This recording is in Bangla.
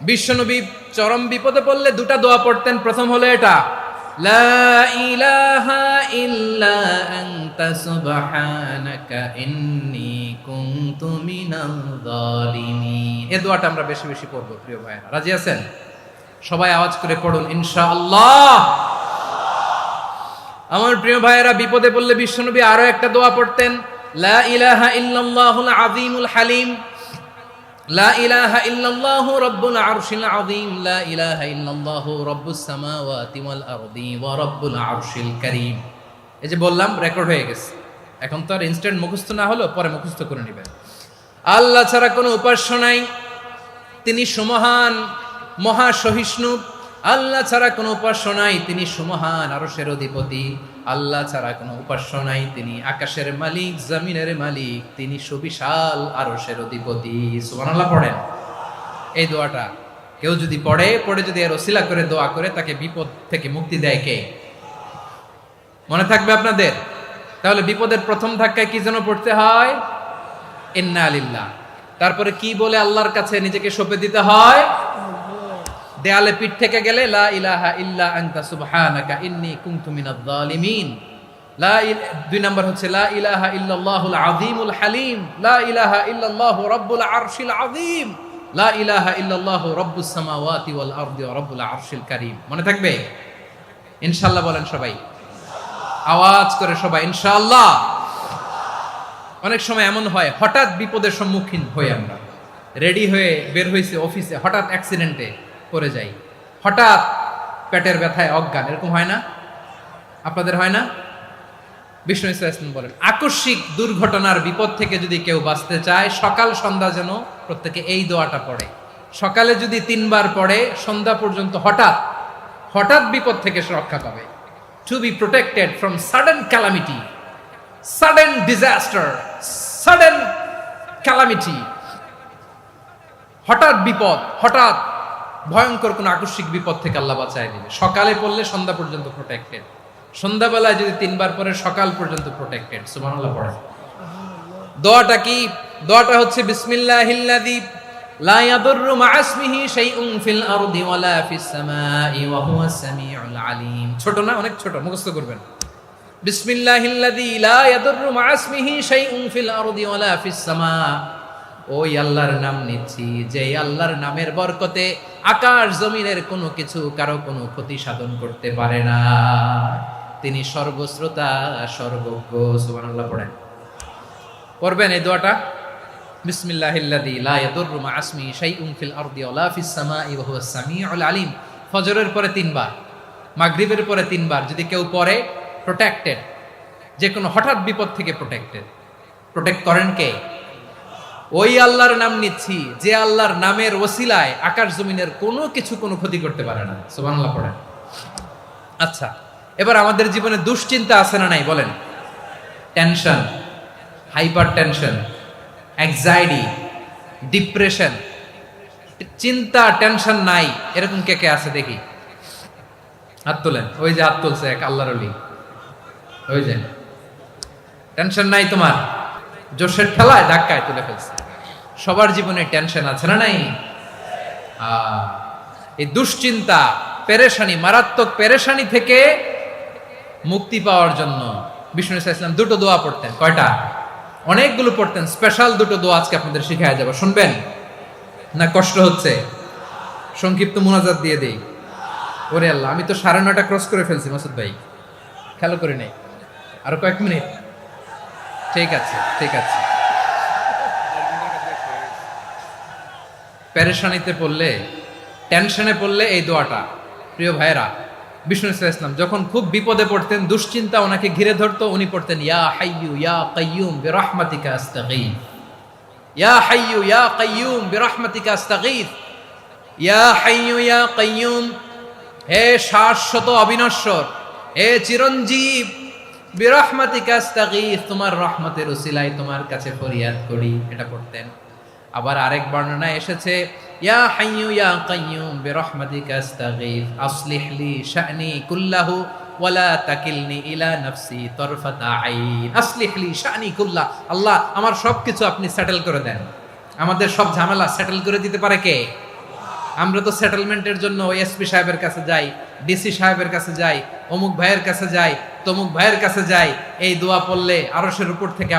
বিশ্বনবী চরম বিপদে পড়লে দুটা দোয়া পড়তেন। প্রথম হলো এটা, লা ইলাহা ইল্লা আনতা সুবহানাকা ইন্নী কুনতু মিনাল যালিমিন। এই দোয়াটা আমরা বেশি বেশি পড়ব প্রিয় ভাইরা। রাজি আছেন? সবাই আওয়াজ করে পড়ুন ইনশাআল্লাহ। আমার প্রিয় ভাইয়েরা, বিপদে পড়লে বিশ্বনবী আরো একটা দোয়া পড়তেন, লা ইলাহা ইল্লাল্লাহুল আযীমুল হালিম, লা ইলাহা ইল্লাল্লাহু রাব্বুল আরশিল আযীম, লা ইলাহা ইল্লাল্লাহু রাব্বুস সামাওয়াতি ওয়াল আরদি ওয়া রাব্বুল আরশিল কারীম। এই যে বললাম, রেকর্ড হয়ে গেছে। এখন তো আর ইনস্ট্যান্ট মুখস্থ না হলো, পরে মুখস্থ করে নেবেন। আল্লাহ ছাড়া কোনো উপাস্য নাই, তিনি সুমহান, মহা সহিষ্ণু। আল্লাহ ছাড়া কোনো উপাস্য নাই, তিনি সুমহান, আরশের অধিপতি। আল্লাহ ছাড়া কোনো উপাস্য নাই, তিনি আকাশের মালিক, জমিনের মালিক, তিনি সুবিশাল, আরশের অধিপতি। সুবহানাল্লাহ পড়েন। এই দোয়াটা কেউ যদি পড়ে যদি এর ওসিলা করে দোয়া করে, তাকে বিপদ থেকে মুক্তি দেয় কে? মনে থাকবে আপনাদের? তাহলে বিপদের প্রথম ধাক্কায় কি যেন পড়তে হয়? ইন্না লিল্লাহ। তারপরে কি বলে আল্লাহর কাছে নিজেকে সঁপে দিতে হয়? দেয়ালে পিঠ থেকে গেলে লা ইলাহা ইল্লা আনতা সুবহানাকা ইন্নী কুনতু মিনাজ জালিমিন। দুই নাম্বার হচ্ছে লা ইলাহা ইল্লাল্লাহুল আযীমুল হালিম, লা ইলাহা ইল্লাল্লাহু রাব্বুল আরশিল আযীম, লা ইলাহা ইল্লাল্লাহু রাব্বুস সামাওয়াতি ওয়াল আরদি ওয়া রাব্বুল আরশিল কারীম। মনে থাকবে? ইনশাআল্লাহ বলেন সবাই, আওয়াজ করে সবাই ইনশাআল্লাহ। অনেক সময় এমন হয়, হঠাৎ বিপদের সম্মুখীন হই আমরা, রেডি হয়ে বের হইছে অফিসে, হঠাৎ অ্যাক্সিডেন্টে পড়ে যাই, হঠাৎ পেটের ব্যথায় অজ্ঞান, এরকম হয় না? আপনাদের হয় না? বিষ্ণু ইসলাম বলেন, আকস্মিক দুর্ঘটনার বিপদ থেকে যদি কেউ বাঁচতে চায়, সকাল সন্ধ্যা যেন প্রত্যেকে এই দোয়াটা পড়ে। সকালে যদি 3 বার পড়ে, সন্ধ্যা পর্যন্ত হঠাৎ হঠাৎ বিপদ থেকে সে রক্ষা পাবে। To be protected from sudden calamity, sudden disaster, sudden calamity. হঠাৎ বিপদ, হঠাৎ ভয়ঙ্কর কোন আকস্মিক বিপদ থেকে আল্লাহ বাঁচায় দিবে। সকালে পড়লে সন্ধ্যা পর্যন্ত প্রোটেক্টেড, সন্ধ্যাবেলায় যদি 3 বার পরে সকাল পর্যন্ত প্রোটেক্টেড। সুবহানাল্লাহ পড়েন। দোয়াটা কি? দোয়াটা হচ্ছে বিসমিল্লাহিল্লাযী লা ইয়াদুররু মা ইসমিহি শাইউন ফিল আরদি ওয়ালা ফিস সামাই ওয়া হুয়াস সামিউল আলিম। ছোট না? অনেক ছোট, মুখস্থ করবেন। বিসমিল্লাহিল্লাযী লা ইয়াদুররু মা ইসমিহি শাইউন ফিল আরদি ওয়ালা ফিস সামা। ওই আল্লাহর নাম নিচ্ছি, যে আল্লাহর নামের বরকতে আকাশ জমিনের কোনো কিছু কারো কোনো ক্ষতি সাধন করতে পারে না। তিনি সর্বশ্রোতা, সর্বজ্ঞ। সুবহানাল্লাহ পড়েন। পড়বেন এই দোয়াটা, বিসমিল্লাহিল্লাযী লা ইয়াদুররু মা ইসমিহি শাইউন ফিল আরদি ওয়ালা ফিস সামাই ওয়া হুয়াস সামিউল আলিম। ফজরের পরে 3 বার, মাগরিবের পরে 3 বার যদি কেউ পড়ে, প্রোটেক্টেড। যে কোনো হঠাৎ বিপদ থেকে প্রোটেক্টেড। প্রোটেক্ট করেন কে? ওই আল্লাহর নাম নিচ্ছি, যে আল্লাহর নামের ওসিলায় আকাশ জমিনের কোনো কিছু কোনো ক্ষতি করতে পারে না। সুবহানাল্লাহ পড়েন। আচ্ছা, এবার আমাদের জীবনে দুশ্চিন্তা আছে না নাই বলেন? Tension, hyper tension, anxiety, depression, চিন্তা, টেনশন নাই, এরকম কে কে আছে দেখি? হাত তোলেন। ওই যে হাত তুলছে এক আল্লাহর ওলি, ওই যে। টেনশন নাই তোমার? জোশের ঠেলায় ধাক্কায় তুলে ফেলছে। সবার জীবনে টেনশন আছে না নাই? এই দুশ্চিন্তা, পেরেশানি, মারাত্মক পেরেশানি থেকে মুক্তি পাওয়ার জন্য বিষ্ণু ইসলাম 2টো দোয়া পড়তেন। কয়টা? অনেকগুলো পড়তেন। স্পেশাল 2টো দোয়া আজকে আপনাদের শিখায় যাব। শুনবেন না? কষ্ট হচ্ছে? সংক্ষিপ্ত মুনাজাত দিয়ে দেই। ওরে আল্লাহ, আমি তো 9:30 ক্রস করে ফেলছি মাসুদ ভাই, খেয়াল করে নেই। আরো কয়েক মিনিট। ঠিক আছে, ঠিক আছে। পেরেশানিতে পড়লে, টেনশনে পড়লে এই দোয়াটা, প্রিয় ভাইরা, বিষ্ণু ইসলাম যখন খুব বিপদে পড়তেন, দুশ্চিন্তা ওনাকে ঘিরে ধরতো, উনি পড়তেন ইয়া হাইয়ু ইয়া কাইয়ুম বিরহমাতিকা আস্তাগীথ, ইয়া হাইয়ু ইয়া কাইয়ুম বিরহমাতিকা আস্তাগীথ, ইয়া হাইয়ু ইয়া কাইয়ুম, হে শাশ্বত অবিনশ্বর, হে চিরঞ্জীব, বিরহমাতিকা আস্তাগীথ, তোমার রহমতের উসিলায় তোমার কাছে ফরিয়াদ করি। এটা পড়তেন। আবার আরেক বর্ণনায় এসেছে ইয়া হাইয়ু ইয়া কাইয়ুম বিরহমাতিকা আস্তাগীথ আসলিহ লি শা'নি কুল্লাহু ওয়ালা তাকিলনি ইলা নাফসি তরফাতা আইন। আসলিহ লি শা'নি কুল্লাহ, আল্লাহ আমার সবকিছু আপনি সেটেল করে দেন। আমাদের সব ঝামেলা সেটেল করে দিতে পারে কে? আমরা তো সেটেলমেন্টের জন্য ওই এসপি সাহেবের কাছে যাই, ডিসি সাহেবের কাছে যাই, অমুক ভাইয়ের কাছে যাই, তমুক ভাইয়ের কাছে যাই। এই দোয়া পড়লে আরশের উপর থেকে